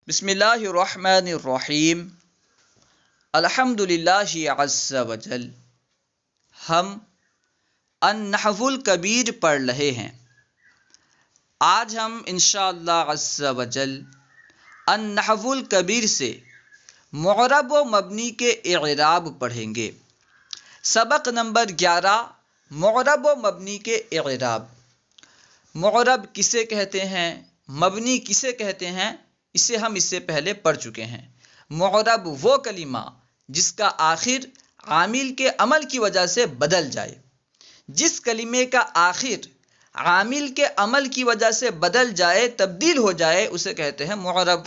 بسم اللہ الرحمن الرحیم الحمدللہ عز وجل۔ ہم النحو الکبیر پڑھ رہے ہیں۔ آج ہم انشاءاللہ عز وجل النحو الکبیر سے معرب و مبنی کے اعراب پڑھیں گے۔ سبق نمبر 11، معرب و مبنی کے اعراب۔ معرب کسے کہتے ہیں، مبنی کسے کہتے ہیں، اسے ہم اس سے پہلے پڑھ چکے ہیں۔ معرب وہ کلمہ جس کا آخر عامل کے عمل کی وجہ سے بدل جائے۔ جس کلمے کا آخر عامل کے عمل کی وجہ سے بدل جائے، تبدیل ہو جائے، اسے کہتے ہیں معرب۔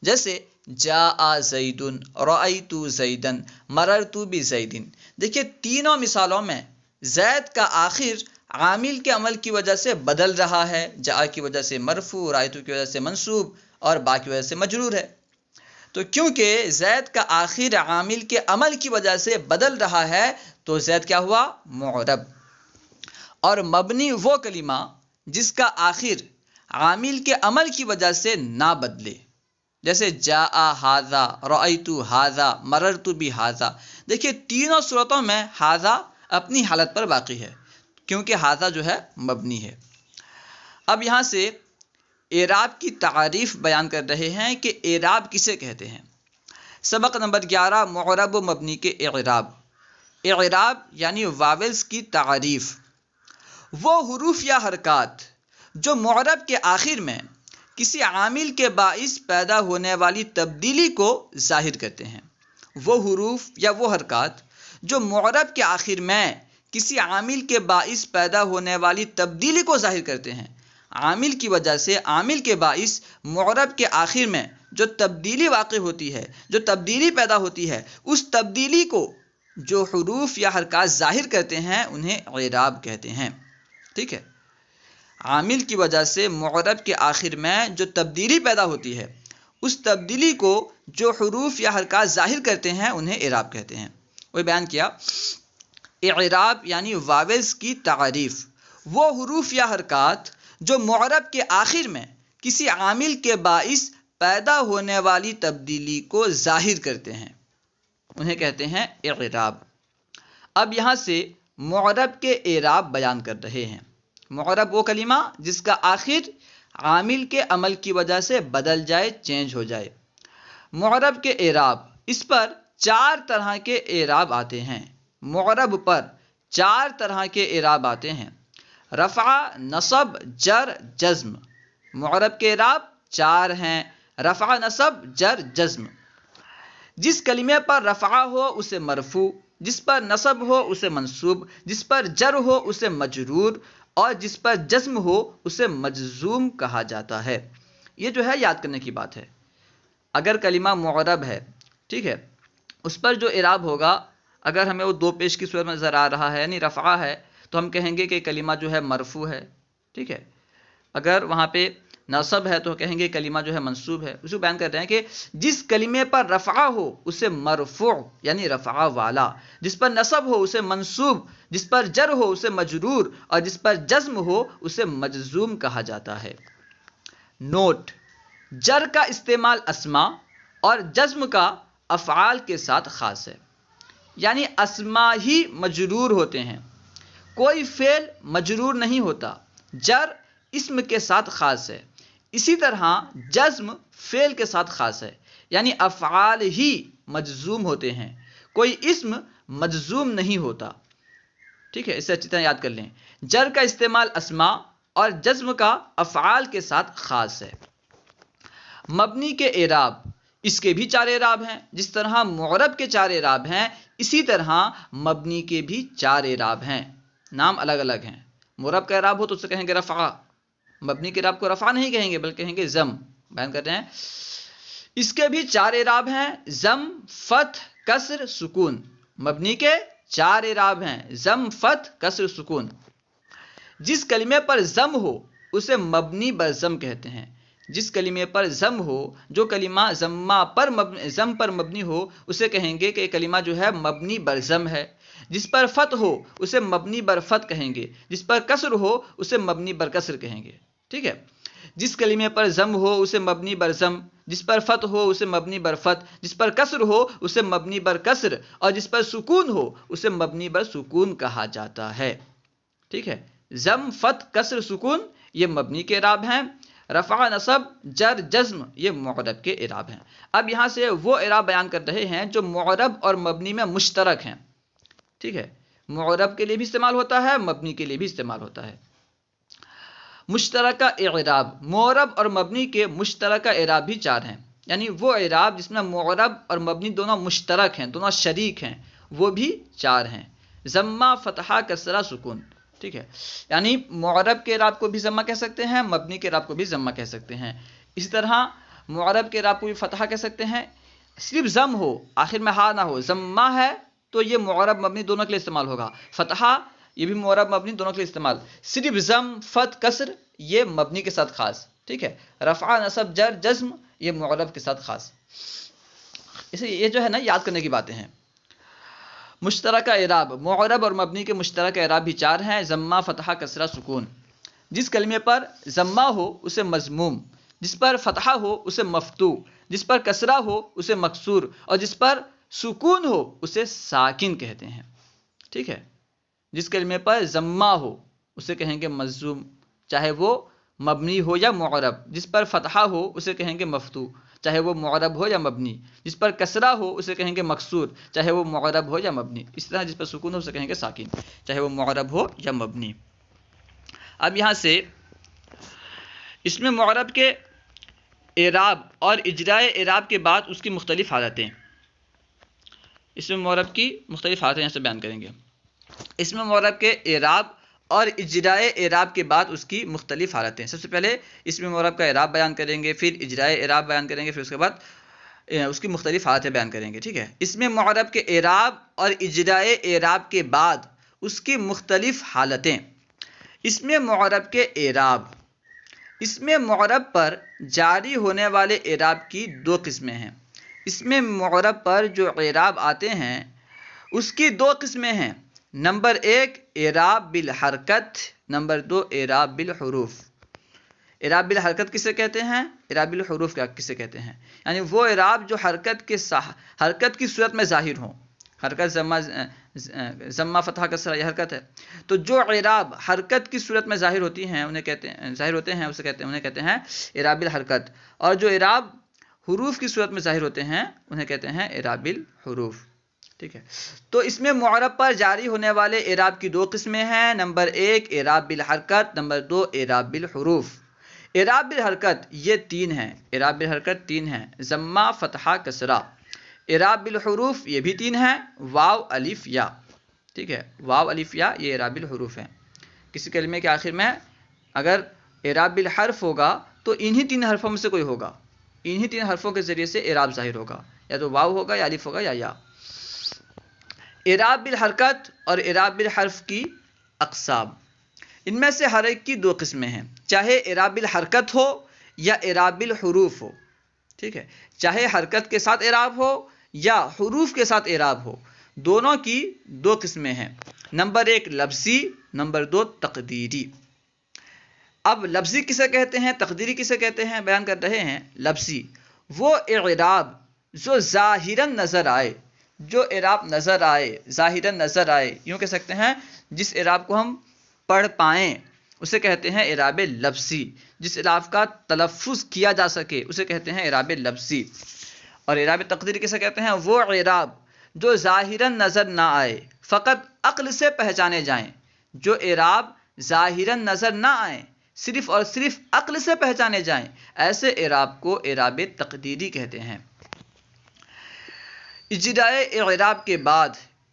جیسے جاء زید، رأیت زیدا، مررت بزید۔ دیکھیے تینوں مثالوں میں زید کا آخر عامل کے عمل کی وجہ سے بدل رہا ہے، جاء کی وجہ سے مرفوع، رأیت کی وجہ سے منصوب اور با کی وجہ سے مجرور ہے۔ تو کیونکہ زید کا آخر عامل کے عمل کی وجہ سے بدل رہا ہے تو زید کیا ہوا، معرب۔ اور مبنی وہ کلمہ جس کا آخر عامل کے عمل کی وجہ سے نہ بدلے، جیسے جاء ھذا، رأیت ھذا، مررت بھذا۔ دیکھیے تینوں صورتوں میں ھذا اپنی حالت پر باقی ہے، کیونکہ ھذا جو ہے مبنی ہے۔ اب یہاں سے اعراب کی تعریف بیان کر رہے ہیں کہ اعراب کسے کہتے ہیں۔ سبق نمبر 11، معرب و مبنی کے اعراب۔ اعراب یعنی واولز کی تعریف۔ وہ حروف یا حرکات جو معرب کے آخر میں کسی عامل کے باعث پیدا ہونے والی تبدیلی کو ظاہر کرتے ہیں۔ وہ حروف یا وہ حرکات جو معرب کے آخر میں کسی عامل کے باعث پیدا ہونے والی تبدیلی کو ظاہر کرتے ہیں۔ عامل کی وجہ سے، عامل کے باعث معرب کے آخر میں جو تبدیلی واقع ہوتی ہے، جو تبدیلی پیدا ہوتی ہے، اس تبدیلی کو جو حروف یا حرکات ظاہر کرتے ہیں انہیں اعراب کہتے ہیں۔ ٹھیک ہے، عامل کی وجہ سے معرب کے آخر میں جو تبدیلی پیدا ہوتی ہے، اس تبدیلی کو جو حروف یا حرکات ظاہر کرتے ہیں انہیں اعراب کہتے ہیں۔ وہ بیان کیا، اعراب یعنی واولز کی تعریف۔ وہ حروف یا حرکات جو معرب کے آخر میں کسی عامل کے باعث پیدا ہونے والی تبدیلی کو ظاہر کرتے ہیں انہیں کہتے ہیں اعراب۔ اب یہاں سے معرب کے اعراب بیان کر رہے ہیں۔ معرب وہ کلمہ جس کا آخر عامل کے عمل کی وجہ سے بدل جائے، چینج ہو جائے۔ معرب کے اعراب، اس پر 4 طرح کے اعراب آتے ہیں۔ معرب پر 4 طرح کے اعراب آتے ہیں: رفع، نصب، جر، جزم۔ معرب کے اعراب 4 ہیں: رفع، نصب، جر، جزم۔ جس کلمے پر رفع ہو اسے مرفوع، جس پر نصب ہو اسے منصوب، جس پر جر ہو اسے مجرور، اور جس پر جزم ہو اسے مجزوم کہا جاتا ہے۔ یہ جو ہے یاد کرنے کی بات ہے۔ اگر کلمہ معرب ہے، ٹھیک ہے، اس پر جو اعراب ہوگا، اگر ہمیں وہ 2 پیش کی صورت میں نظر آ رہا ہے، یعنی رفع ہے، تو ہم کہیں گے کہ کلمہ جو ہے مرفوع ہے۔ ٹھیک ہے، اگر وہاں پہ نصب ہے تو کہیں گے کلمہ جو ہے منصوب ہے۔ اس کو بیان کر رہے ہیں کہ جس کلمے پر رفع ہو اسے مرفوع یعنی رفع والا، جس پر نصب ہو اسے منصوب، جس پر جر ہو اسے مجرور، اور جس پر جزم ہو اسے مجزوم کہا جاتا ہے۔ نوٹ: جر کا استعمال اسماء اور جزم کا افعال کے ساتھ خاص ہے، یعنی اسماء ہی مجرور ہوتے ہیں، کوئی فعل مجرور نہیں ہوتا۔ جر اسم کے ساتھ خاص ہے، اسی طرح جزم فعل کے ساتھ خاص ہے، یعنی افعال ہی مجزوم ہوتے ہیں، کوئی اسم مجزوم نہیں ہوتا۔ ٹھیک ہے، اسے اچھی طرح یاد کر لیں۔ جر کا استعمال اسماء اور جزم کا افعال کے ساتھ خاص ہے۔ مبنی کے اعراب، اس کے بھی 4 اعراب ہیں۔ جس طرح معرب کے 4 اعراب ہیں، اسی طرح مبنی کے بھی 4 اعراب ہیں، نام الگ الگ ہیں۔ معرب کا اعراب ہو تو اسے کہیں گے رفع، مبنی کے اعراب کو رفع نہیں کہیں گے بلکہ کہیں گے ضم۔ بیان کر رہے ہیں، اس کے بھی 4 اعراب ہیں: ضم، فتح، کسر، سکون۔ مبنی کے 4 اعراب ہیں: ضم، فتح، کسر، سکون۔ جس کلمے پر ضم ہو اسے مبنی بر ضم کہتے ہیں۔ جس کلمے پر ضم ہو، جو کلمہ ضم پر مبنی ہو، اسے کہیں گے کہ یہ کلمہ جو ہے مبنی بر ضم ہے۔ جس پر فتح ہو اسے مبنی بر فتح کہیں گے، جس پر کسر ہو اسے مبنی بر کسر کہیں گے۔ ٹھیک ہے، جس کلمے پر ضم ہو اسے مبنی بر ضم، جس پر فتح ہو اسے مبنی بر فتح، جس پر کسر ہو اسے مبنی بر کسر، اور جس پر سکون ہو اسے مبنی بر سکون کہا جاتا ہے۔ ٹھیک ہے، ضم، فتح، کسر، سکون یہ مبنی کے اعراب ہیں، رفع، نصب، جر، جزم یہ معرب کے اعراب ہیں۔ اب یہاں سے وہ اعراب بیان کر رہے ہیں جو معرب اور مبنی میں مشترک ہیں۔ ٹھیک ہے، معرب کے لیے بھی استعمال ہوتا ہے، مبنی کے لیے بھی استعمال ہوتا ہے۔ مشترکہ اعراب، معرب اور مبنی کے مشترکہ اعراب بھی 4 ہیں، یعنی وہ اعراب جس میں معرب اور مبنی دونوں مشترک ہیں، دونوں شریک ہیں، وہ بھی 4 ہیں۔ ضمہ، فتحہ، کسرہ، سکون۔ ٹھیک ہے، یعنی معرب کے اعراب کو بھی ضمہ کہہ سکتے ہیں، مبنی کے اعراب کو بھی ضمہ کہہ سکتے ہیں۔ اسی طرح معرب کے اعراب کو بھی فتحہ کہہ سکتے ہیں، صرف ضم ہو، آخر میں ہا نہ ہو، ضمہ ہے تو یہ معرب مبنی دونوں کے لیے استعمال ہوگا، فتحہ یہ بھی معرب مبنی دونوں کے لیے استعمال، صرف ضم، فتح، کسر یہ مبنی کے ساتھ خاص۔ ٹھیک ہے، رفع، نصب، جر، جزم یہ معرب کے ساتھ خاص۔ اسے یہ جو ہے نا یاد کرنے کی باتیں ہیں۔ مشترکہ اعراب، معرب اور مبنی کے مشترکہ اعراب بھی 4 ہیں، ضمہ، فتحہ، کسرہ، سکون۔ جس کلمے پر ضمہ ہو اسے مضموم، جس پر فتحہ ہو اسے مفتوح، جس پر کسرہ ہو اسے مکسور، اور جس پر سکون ہو اسے ساکن کہتے ہیں۔ ٹھیک ہے، جس کلمے پر ضمہ ہو اسے کہیں گے مضموم، چاہے وہ مبنی ہو یا معرب، جس پر فتحہ ہو اسے کہیں گے مفتوح، چاہے وہ معرب ہو یا مبنی، جس پر کسرہ ہو اسے کہیں گے مکسور، چاہے وہ معرب ہو یا مبنی، اس طرح جس پر سکون ہو اسے کہیں گے ساکن، چاہے وہ معرب ہو یا مبنی۔ اب یہاں سے اس میں معرب کے اعراب اور اجرائے اعراب کے بعد اس کی مختلف حالتیں، اس میں معرب کی مختلف حالتیں یہاں سے بیان کریں گے۔ اس میں معرب کے اعراب اور اجرائے اعراب کے بعد اس کی مختلف حالتیں، سب سے پہلے اس میں معرب کا اعراب بیان کریں گے، پھر اجرائے اعراب بیان کریں گے، پھر اس کے بعد اس کی مختلف حالتیں بیان کریں گے۔ ٹھیک ہے، اس میں معرب کے اعراب اور اجرائے اعراب کے بعد اس کی مختلف حالتیں۔ اس میں معرب کے اعراب، اس میں معرب پر جاری ہونے والے اعراب کی 2 قسمیں ہیں۔ اس میں معرب پر جو اعراب آتے ہیں اس کی 2 قسمیں ہیں۔ نمبر 1 اعراب بالحرکت، نمبر 2 اعراب بالحروف۔ اعراب بالحرکت کسے کہتے ہیں؟ اعراب بالحروف کسے کہتے ہیں؟ یعنی وہ اعراب جو حرکت کی صورت میں ظاہر ہوں، حرکت ضمہ، فتحہ، کسرہ یہ حرکت ہے، تو جو اعراب حرکت کی صورت میں ظاہر ہوتی ہیں انہیں کہتے ہیں، ظاہر ہوتے ہیں انہیں کہتے ہیں اعراب بالحرکت، اور جو اعراب حروف کی صورت میں ظاہر ہوتے ہیں انہیں کہتے ہیں اعراب بالحروف۔ ٹھیک ہے، تو اس میں معرب پر جاری ہونے والے اعراب کی 2 قسمیں ہیں۔ نمبر 1 اعراب بالحرکت، نمبر 2 اعراب بالحروف۔ اعراب بالحرکت یہ 3 ہیں، اعراب بالحرکت 3 ہیں، ضمہ، فتحہ، کسرہ۔ اعراب بالحروف یہ بھی 3 ہیں، واو، الف، یا۔ ٹھیک ہے، واو، الف، یا یہ اعراب بالحروف ہیں۔ کسی کلمے کے آخر میں اگر اعراب بالحرف ہوگا تو انہی 3 حرفوں میں سے کوئی ہوگا، انہی 3 حرفوں کے ذریعے سے اعراب ظاہر ہوگا، یا تو واو ہوگا، یا الف ہوگا، یا۔ اعراب بالحرکت اور اعراب بالحرف کی اقسام، ان میں سے ہر ایک کی 2 قسمیں ہیں، چاہے اعراب بالحرکت ہو یا اعراب بالحروف ہو۔ ٹھیک ہے، چاہے حرکت کے ساتھ اعراب ہو یا حروف کے ساتھ اعراب ہو، دونوں کی 2 قسمیں ہیں۔ نمبر 1 لفظی، نمبر 2 تقدیری۔ اب لفظی کسے کہتے ہیں، تقدیری کسے کہتے ہیں، بیان کر رہے ہیں۔ لفظی وہ اعراب جو ظاہراً نظر آئے، جو اعراب نظر آئے، ظاہراً نظر آئے، یوں کہہ سکتے ہیں جس اعراب کو ہم پڑھ پائیں اسے کہتے ہیں اعراب لفظی، جس اعراب کا تلفظ کیا جا سکے اسے کہتے ہیں اعراب لفظی۔ اور اعراب تقدیری کسے کہتے ہیں، وہ اعراب جو ظاہراً نظر نہ آئے، فقط عقل سے پہچانے جائیں۔ جو اعراب ظاہراً نظر نہ آئیں، صرف اور صرف عقل سے پہچانے جائیں، ایسے اعراب کو اعراب تقدیری کہتے ہیں۔ اجرائے اعراب کے بعد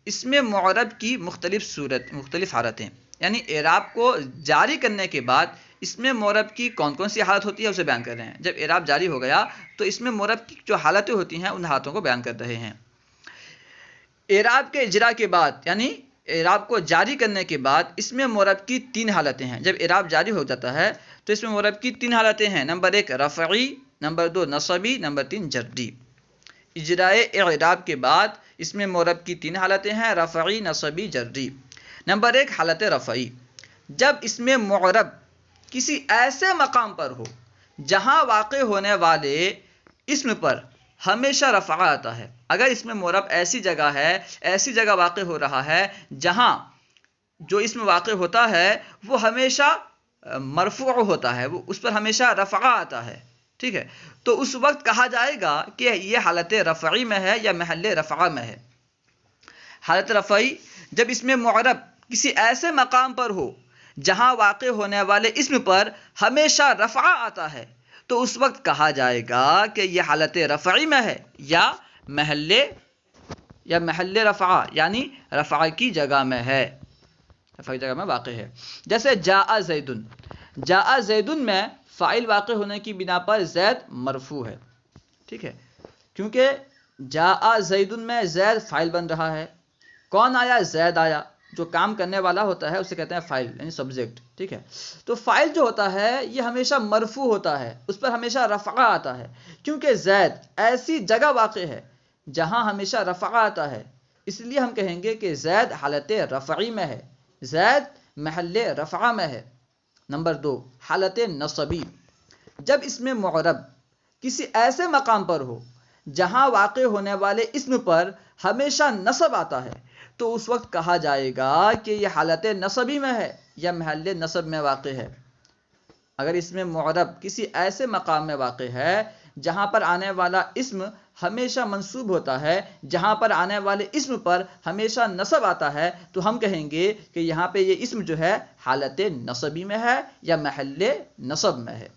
اس میں معرب کی مختلف حالتیں، یعنی اعراب کو جاری کرنے کے بعد اس میں معرب کی کون کون سی حالت ہوتی ہے اسے بیان کر رہے ہیں۔ جب اعراب جاری ہو گیا تو اس میں معرب کی جو حالتیں ہوتی ہیں ان حالتوں کو بیان کر رہے ہیں۔ اعراب کے اجرا کے بعد یعنی اعراب کو جاری کرنے کے بعد اس میں معرب کی 3 حالتیں ہیں۔ جب اعراب جاری ہو جاتا ہے تو اس میں معرب کی 3 حالتیں ہیں۔ نمبر 1 رفعی، نمبر 2 نصبی، نمبر 3 جری۔ اجرائے اعراب کے بعد اس میں معرب کی 3 حالتیں ہیں، رفعی، نصبی، جری۔ نمبر 1 حالت رفعی، جب اس میں معرب کسی ایسے مقام پر ہو جہاں واقع ہونے والے اسم پر ہمیشہ رفع آتا ہے. اگر اسم معرب ایسی جگہ ہے، ایسی جگہ واقع ہو رہا ہے جہاں جو اسم واقع ہوتا ہے وہ ہمیشہ مرفوع ہوتا ہے، وہ اس پر ہمیشہ رفع آتا ہے، ٹھیک ہے، تو اس وقت کہا جائے گا کہ یہ حالت رفعی میں ہے یا محل رفع میں ہے. حالت رفعی جب اسم معرب کسی ایسے مقام پر ہو جہاں واقع ہونے والے اسم پر ہمیشہ رفع آتا ہے تو اس وقت کہا جائے گا کہ یہ حالت رفعی میں ہے یا محل رفع یعنی رفع کی جگہ میں ہے، رفع کی جگہ میں واقع ہے. جیسے جاء زیدن، جاء زیدن میں فاعل واقع ہونے کی بنا پر زید مرفوع ہے، ٹھیک ہے، کیونکہ جاء زیدن میں زید فاعل بن رہا ہے. کون آیا؟ زید آیا. جو کام کرنے والا ہوتا ہے اسے کہتے ہیں فاعل یعنی سبجیکٹ، ٹھیک ہے. تو فاعل جو ہوتا ہے یہ ہمیشہ مرفوع ہوتا ہے، اس پر ہمیشہ رفع آتا ہے، کیونکہ زید ایسی جگہ واقع ہے جہاں ہمیشہ رفع آتا ہے، اس لیے ہم کہیں گے کہ زید حالت رفعی میں ہے، زید محل رفع میں ہے. نمبر 2، حالت نصبی. جب اسم معرب کسی ایسے مقام پر ہو جہاں واقع ہونے والے اسم پر ہمیشہ نصب آتا ہے تو اس وقت کہا جائے گا کہ یہ حالت نصبی میں ہے یا محل نصب میں واقع ہے. اگر اسم معرب کسی ایسے مقام میں واقع ہے جہاں پر آنے والا اسم ہمیشہ منصوب ہوتا ہے، جہاں پر آنے والے اسم پر ہمیشہ نصب آتا ہے، تو ہم کہیں گے کہ یہاں پہ یہ اسم جو ہے حالت نصبی میں ہے یا محل نصب میں ہے.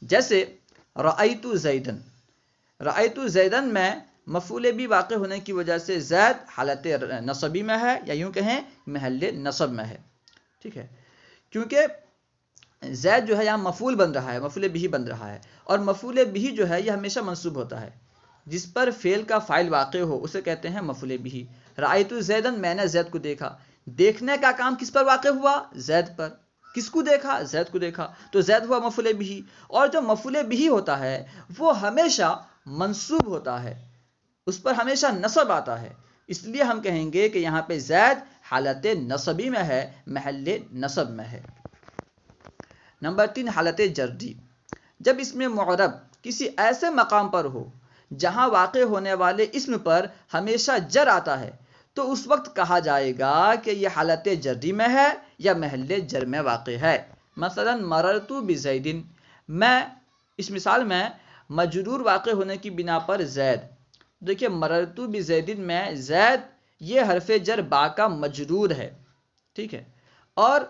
جیسے رأیت زیدن، رأیت زیدن میں مفعول بھی واقع ہونے کی وجہ سے زید حالت نصبی میں ہے یا یوں کہیں محل نصب میں ہے، ٹھیک ہے، کیونکہ زید جو ہے یہاں مفعول بن رہا ہے، مفعول بھی بن رہا ہے، اور مفعول بھی جو ہے یہ ہمیشہ منصوب ہوتا ہے. جس پر فعل کا فاعل واقع ہو اسے کہتے ہیں مفعول بھی. رأیت زیدن، میں نے زید کو دیکھا. دیکھنے کا کام کس پر واقع ہوا؟ زید پر. کس کو دیکھا؟ زید کو دیکھا، تو زید ہوا مفعول بھی. اور جو مفعول بھی ہوتا ہے وہ ہمیشہ منصوب ہوتا ہے، اس پر ہمیشہ نصب آتا ہے، اس لیے ہم کہیں گے کہ یہاں پہ زید حالت نصبی میں ہے، محل نصب میں ہے. نمبر 3، حالت جردی. جب اسم معرب کسی ایسے مقام پر ہو جہاں واقع ہونے والے اسم پر ہمیشہ جر آتا ہے تو اس وقت کہا جائے گا کہ یہ حالت جردی میں ہے یا محل جر میں واقع ہے. مثلا مررت بزیدن، میں اس مثال میں مجرور واقع ہونے کی بنا پر زید. دیکھیے مررت بزیدن میں زید یہ حرف جر با کا مجرور ہے، ٹھیک ہے، اور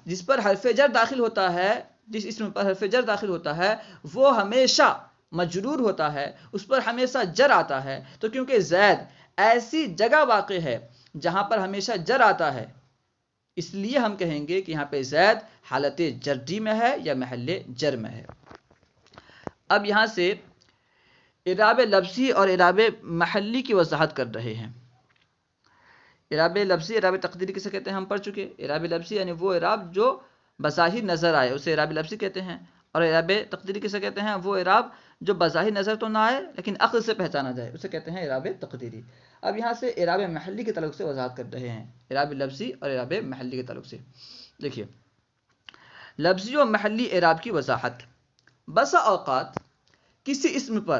جس پر حرف جر داخل ہوتا ہے، جس اسم پر حرف جر داخل ہوتا ہے وہ ہمیشہ مجرور ہوتا ہے، اس پر ہمیشہ جر آتا ہے. تو کیونکہ زید ایسی جگہ واقع ہے جہاں پر ہمیشہ جر آتا ہے، اس لیے ہم کہیں گے کہ یہاں پہ زید حالت جردی میں ہے یا محل جر میں ہے. اب یہاں سے اعراب لفظی اور اعراب محلی کی وضاحت کر رہے ہیں. اعراب لفظی، اعراب تقدیری کسے کہتے ہیں ہم پڑھ چکے. اعراب لفظی یعنی وہ اعراب جو بظاہر نظر آئے اسے اعراب لفظی کہتے ہیں، اور اعراب تقدیری کسے کہتے ہیں؟ وہ اعراب جو بظاہر نظر تو نہ آئے لیکن عقل سے پہچانا جائے اسے کہتے ہیں اعراب تقدیری. اب یہاں سے اعراب محلی کے تعلق سے وضاحت کر رہے ہیں، اعراب لفظی اور اعراب محلی کے تعلق سے. دیکھیے لفظی و محلی اعراب کی وضاحت. بسا اوقات کسی اسم پر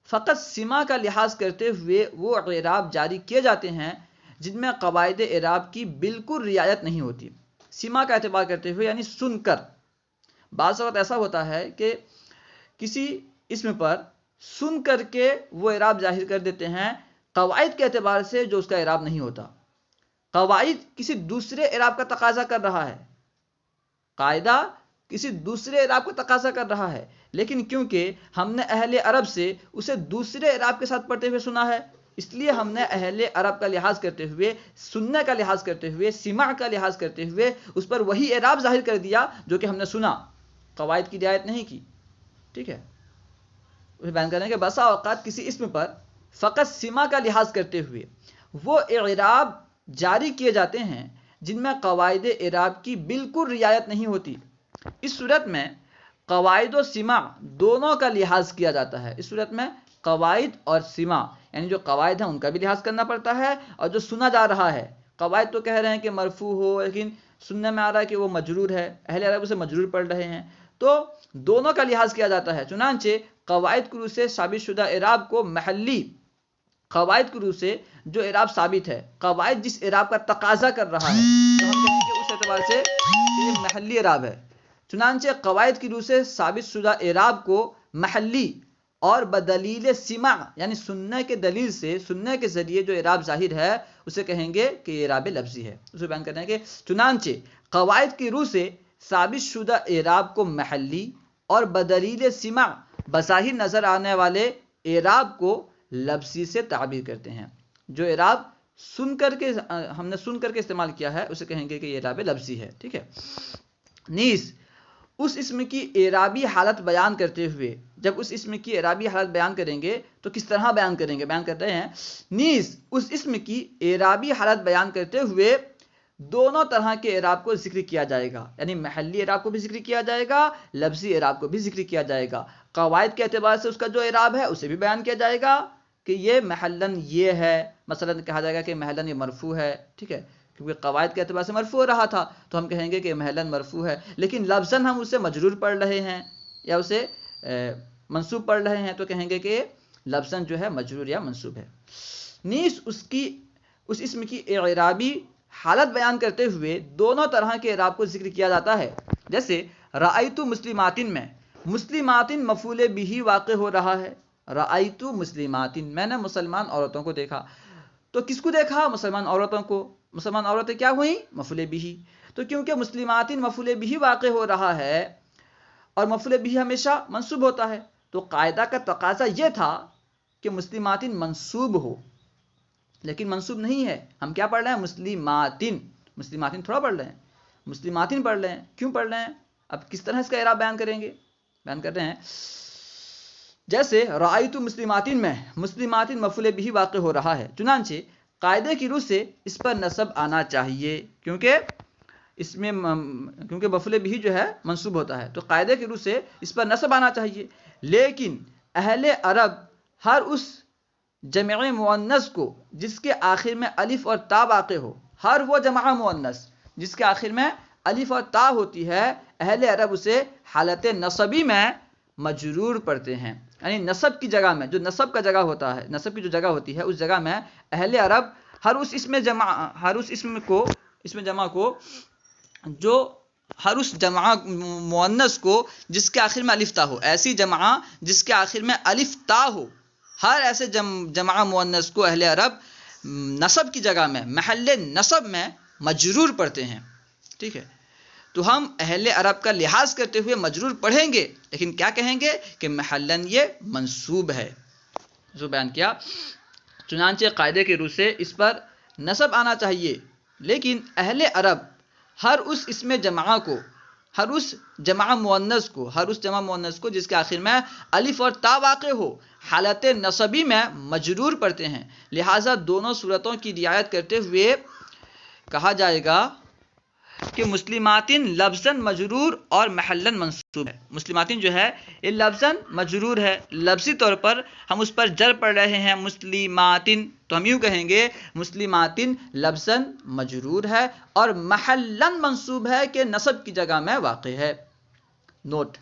فقط سما کا لحاظ کرتے ہوئے وہ اعراب جاری کیے جاتے ہیں جن میں قواعد اعراب کی بالکل رعایت نہیں ہوتی. سما کا اعتبار کرتے ہوئے یعنی سن کر. بعض اوقات ایسا ہوتا ہے کہ کسی اسم پر سن کر کے وہ اعراب ظاہر کر دیتے ہیں قواعد کے اعتبار سے جو اس کا اعراب نہیں ہوتا. قواعد کسی دوسرے اعراب کا تقاضا کر رہا ہے، قاعدہ کسی دوسرے اعراب کو تقاضا کر رہا ہے، لیکن کیونکہ ہم نے اہل عرب سے اسے دوسرے اعراب کے ساتھ پڑھتے ہوئے سنا ہے، اس لیے ہم نے اہل عرب کا لحاظ کرتے ہوئے، سننے کا لحاظ کرتے ہوئے، سماع کا لحاظ کرتے ہوئے اس پر وہی اعراب ظاہر کر دیا جو کہ ہم نے سنا، قواعد کی رعایت نہیں کی. ٹھیک ہے، اسے بیان کریں کہ بسا اوقات کسی اسم پر فقط سما کا لحاظ کرتے ہوئے وہ اعراب جاری کیے جاتے ہیں جن میں قواعد اعراب کی بالکل رعایت نہیں ہوتی. اس صورت میں قواعد و سما دونوں کا لحاظ کیا جاتا ہے. اس صورت میں قواعد اور سما یعنی جو قواعد ہیں ان کا بھی لحاظ کرنا پڑتا ہے، اور جو سنا جا رہا ہے، قواعد تو کہہ رہے ہیں کہ مرفوع ہو لیکن سننے میں آ رہا ہے کہ وہ مجرور ہے، اہل عرب اسے مجرور پڑھ رہے ہیں، تو دونوں کا لحاظ کیا جاتا ہے. چنانچہ قواعد کی روح سے ثابت شدہ اعراب کو محلی، قواعد کی روح سے جو اعراب ثابت ہے، قواعد جس اعراب کا تقاضا کر رہا ہے، تو ہم کہیں گے اس اعتبار سے یہ محلی اعراب ہے. چنانچہ قواعد کی روح سے ثابت شدہ اعراب کو محلی اور بدلیل سماع یعنی سننے کے دلیل سے، سننے کے ذریعے جو اعراب ظاہر ہے اسے کہیں گے کہ یہ اعراب لفظی ہے. اسے بیان کرنا ہے کہ چنانچہ قواعد کی روح سے ثابت شدہ اعراب کو محلی اور بدلیل سماع بظاہر نظر آنے والے اعراب کو لفظی سے تعبیر کرتے ہیں. جو اعراب ہم نے سن کر کے استعمال کیا ہے اسے کہیں گے کہ یہ اعراب لفظی ہے. ٹھیک ہے. نیز اس اسم کی اعرابی حالت بیان کرتے ہوئے، جب اس اسم کی اعرابی حالت بیان کریں گے تو کس طرح بیان کریں گے؟ بیان کرتے ہیں نیز اس اسم کی اعرابی حالت بیان کرتے ہوئے دونوں طرح کے اعراب کو ذکر کیا جائے گا، یعنی محلی اعراب کو بھی ذکر کیا جائے گا، لفظی اعراب کو بھی ذکر کیا جائے گا. قواعد کے اعتبار سے اس کا جو اعراب ہے اسے بھی بیان کیا جائے گا کہ یہ محلن یہ ہے. مثلا کہا جائے گا کہ محلن یہ مرفوع ہے. ٹھیک ہے، کیونکہ قواعد کے اعتبار سے مرفوع ہو رہا تھا تو ہم کہیں گے کہ محلن مرفوع ہے، لیکن لفظاً ہم اسے مجرور پڑھ رہے ہیں یا اسے منصوب پڑھ رہے ہیں تو کہیں گے کہ لفظاً جو ہے مجرور یا منصوب ہے. نیز اس اسم کی اعرابی حالت بیان کرتے ہوئے دونوں طرح کے اعراب کو ذکر کیا جاتا ہے. جیسے رأیت مسلماتن میں مسلماتن مفعول بہ واقع ہو رہا ہے. رأیت مسلماتن، میں نے مسلمان عورتوں کو دیکھا. تو کس کو دیکھا؟ مسلمان عورتوں کو. مسلمان عورتیں کیا ہوئیں؟ مفعول بہ. تو کیونکہ مسلماتن مفعول بہ واقع ہو رہا ہے اور مفعول بہ ہمیشہ منصوب ہوتا ہے، تو قاعدہ کا تقاضا یہ تھا کہ مسلماتن منصوب ہو، لیکن منصوب نہیں ہے. ہم کیا پڑھ رہے ہیں؟ مسلماتن. مسلماتن تھوڑا پڑھ رہے ہیں، مسلماتن پڑھ رہے ہیں. کیوں پڑھ رہے ہیں؟ اب کس طرح اس کا اعراب بیان کریں گے؟ بیان کر رہے ہیں جیسے رأیت مسلماتن میں مسلماتن مفعول بہ واقع ہو رہا ہے. چنانچہ قاعدے کی روح سے اس پر نصب آنا چاہیے کیونکہ مفعول بہ جو ہے منصوب ہوتا ہے، تو قاعدے کی روح سے اس پر نصب آنا چاہیے. لیکن اہل عرب ہر اس جمع مؤنث کو جس کے آخر میں الف اور تا واقع ہو، ہر وہ جمع مؤنث جس کے آخر میں الف اور تا ہوتی ہے، اہل عرب اسے حالت نصبی میں مجرور پڑھتے ہیں. یعنی نصب کی جگہ میں، جو نصب کا جگہ ہوتا ہے، نصب کی جو جگہ ہوتی ہے اس جگہ میں اہل عرب ہر اس اسم جمع کو جو ہر اس جمع مؤنث کو جس کے آخر میں الف تا ہو، ایسی جمع جس کے آخر میں الف تا ہو، ہر ایسے جمع مؤنث کو اہل عرب نصب کی جگہ میں، محل نصب میں مجرور پڑھتے ہیں. ٹھیک ہے، تو ہم اہل عرب کا لحاظ کرتے ہوئے مجرور پڑھیں گے، لیکن کیا کہیں گے کہ محلن یہ منصوب ہے. جو بیان کیا، چنانچہ قاعدے کی روح سے اس پر نصب آنا چاہیے، لیکن اہل عرب ہر اس اسم جمع کو، ہر اس جمع مؤنث کو جس کے آخر میں الف اور تا واقع ہو، حالت نصبی میں مجرور پڑھتے ہیں. لہٰذا دونوں صورتوں کی رعایت کرتے ہوئے کہا جائے گا کہ مسلماتن لفظاً مجرور اور محلن منصوب ہے. مسلماتن جو ہے یہ لفظاً مجرور ہے، لفظی طور پر ہم اس پر جر پڑھ رہے ہیں مسلماتن، تو ہم یوں کہیں گے مسلماتن لفظاً مجرور ہے اور محلن منصوب ہے کہ نصب کی جگہ میں واقع ہے. نوٹ: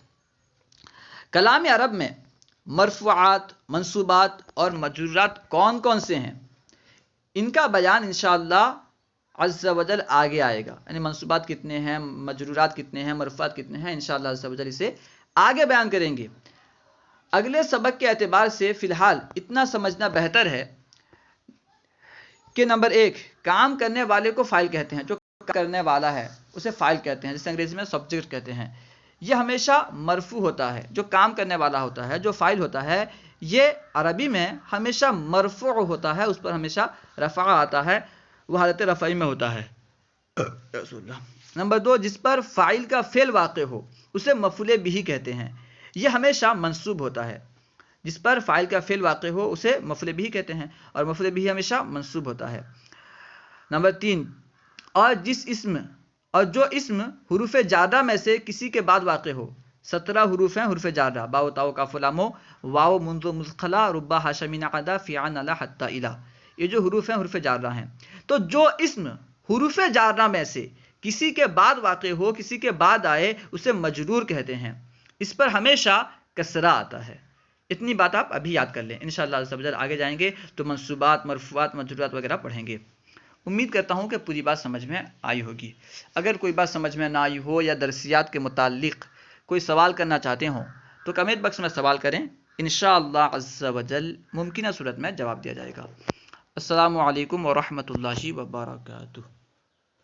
کلام عرب میں مرفوعات، منصوبات اور مجرورات کون کون سے ہیں، ان کا بیان انشاءاللہ عز و جل آگے آئے گا. یعنی منصوبات کتنے ہیں، مجرورات کتنے ہیں، مرفوعات کتنے ہیں، انشاءاللہ عز و جل اسے آگے بیان کریں گے. اگلے سبق کے اعتبار سے فی الحال اتنا سمجھنا بہتر ہے کہ نمبر 1، کام کرنے والے کو فاعل کہتے ہیں. جو کرنے والا ہے اسے فاعل کہتے ہیں، جسے انگریزی میں سبجیکٹ کہتے ہیں. یہ ہمیشہ مرفوع ہوتا ہے. جو کام کرنے والا ہوتا ہے، جو فاعل ہوتا ہے، یہ عربی میں ہمیشہ مرفوع ہوتا ہے، اس پر ہمیشہ رفع آتا ہے، وہ حالت رفعی میں ہوتا ہے. نمبر 2، جس پر فاعل کا فعل واقع ہو اسے مفعول بہ کہتے ہیں. یہ ہمیشہ منصوب ہوتا ہے. جس پر فاعل کا فعل واقع ہو اسے مفعول بہ کہتے ہیں اور مفعول بہ ہمیشہ منصوب ہوتا ہے. نمبر 3، اور جو اسم حروف جارہ میں سے کسی کے بعد واقع ہو. 17 حروف ہیں حروف جارہ، با و تا و کاف و لام، واو منذ مذخلہ، ربا حاشا من عدا، فی عن علی حتی الی. یہ جو حروف ہیں حروف جارہ ہیں. تو جو اسم حروف جارہ میں سے کسی کے بعد واقع ہو، کسی کے بعد آئے، اسے مجرور کہتے ہیں. اس پر ہمیشہ کسرہ آتا ہے۔ اتنی بات آپ ابھی یاد کر لیں، انشاءاللہ عز و جل آگے جائیں گے تو منصوبات، مرفوعات، مجرورات وغیرہ پڑھیں گے۔ امید کرتا ہوں کہ پوری بات سمجھ میں آئی ہوگی۔ اگر کوئی بات سمجھ میں نہ آئی ہو یا درسیات کے متعلق کوئی سوال کرنا چاہتے ہوں تو کمنٹ باکس میں سوال کریں، انشاءاللہ عز و جل ممکنہ صورت میں جواب دیا جائے گا۔ السلام علیکم ورحمۃ اللہ وبرکاتہ۔